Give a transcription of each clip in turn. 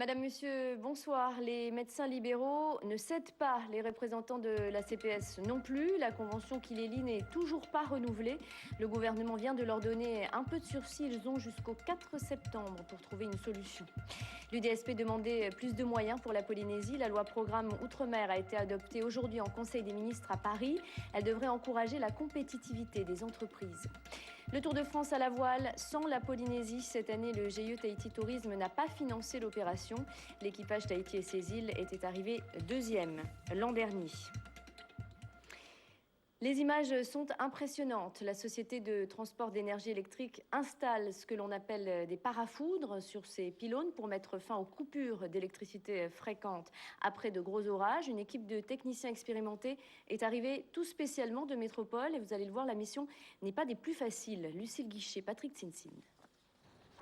Madame, Monsieur, bonsoir. Les médecins libéraux ne cèdent pas, les représentants de la CPS non plus. La convention qui les lie n'est toujours pas renouvelée. Le gouvernement vient de leur donner un peu de sursis. Ils ont jusqu'au 4 septembre pour trouver une solution. L'UDSP demandait plus de moyens pour la Polynésie. La loi programme Outre-mer a été adoptée aujourd'hui en Conseil des ministres à Paris. Elle devrait encourager la compétitivité des entreprises. Le Tour de France à la voile sans la Polynésie. Cette année, le GIE Tahiti Tourisme n'a pas financé l'opération. L'équipage Tahiti et ses îles était arrivé deuxième l'an dernier. Les images sont impressionnantes. La société de transport d'énergie électrique installe ce que l'on appelle des parafoudres sur ses pylônes pour mettre fin aux coupures d'électricité fréquentes après de gros orages. Une équipe de techniciens expérimentés est arrivée tout spécialement de métropole et vous allez le voir, la mission n'est pas des plus faciles. Lucille Guichet, Patrick Tsinsin.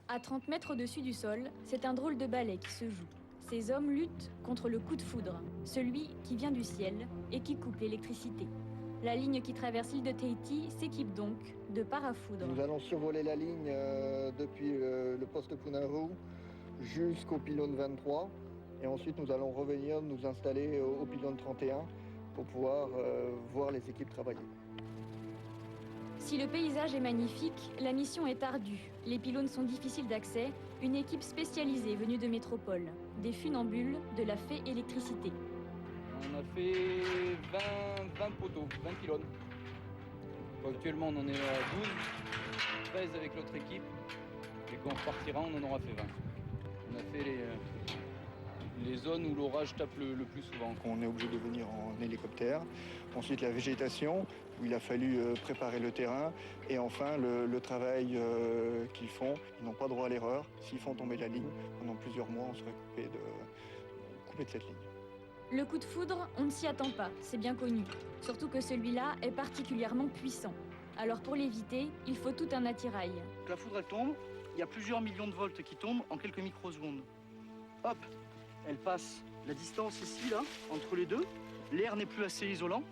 À 30 mètres au-dessus du sol, c'est un drôle de ballet qui se joue. Ces hommes luttent contre le coup de foudre, celui qui vient du ciel et qui coupe l'électricité. La ligne qui traverse l'île de Tahiti s'équipe donc de parafoudres. Nous allons survoler la ligne depuis le poste Punarou jusqu'au pylône 23 et ensuite nous allons revenir nous installer au pylône 31 pour pouvoir voir les équipes travailler. Si le paysage est magnifique, la mission est ardue. Les pylônes sont difficiles d'accès. Une équipe spécialisée venue de métropole, des funambules de la fée électricité. On a fait 20 poteaux, 20 pylônes. Actuellement, on en est à 12, 13 avec l'autre équipe. Et quand on repartira, on en aura fait 20. On a fait les zones où l'orage tape le plus souvent. On est obligé de venir en hélicoptère. Ensuite, la végétation, où il a fallu préparer le terrain. Et enfin, le travail qu'ils font. Ils n'ont pas droit à l'erreur. S'ils font tomber la ligne, pendant plusieurs mois, on serait coupé de cette ligne. Le coup de foudre, on ne s'y attend pas, c'est bien connu. Surtout que celui-là est particulièrement puissant. Alors pour l'éviter, il faut tout un attirail. La foudre, elle tombe, il y a plusieurs millions de volts qui tombent en quelques microsecondes. Hop, elle passe la distance ici, là, entre les deux. L'air n'est plus assez isolant,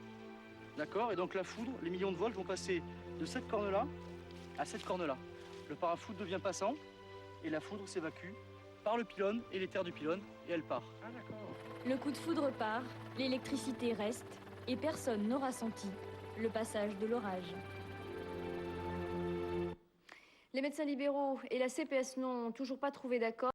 d'accord? Et donc la foudre, les millions de volts vont passer de cette corne-là à cette corne-là. Le parafoudre devient passant et la foudre s'évacue par le pylône et les terres du pylône et elle part. Ah d'accord. Le coup de foudre part, l'électricité reste et personne n'aura senti le passage de l'orage. Les médecins libéraux et la CPS n'ont toujours pas trouvé d'accord.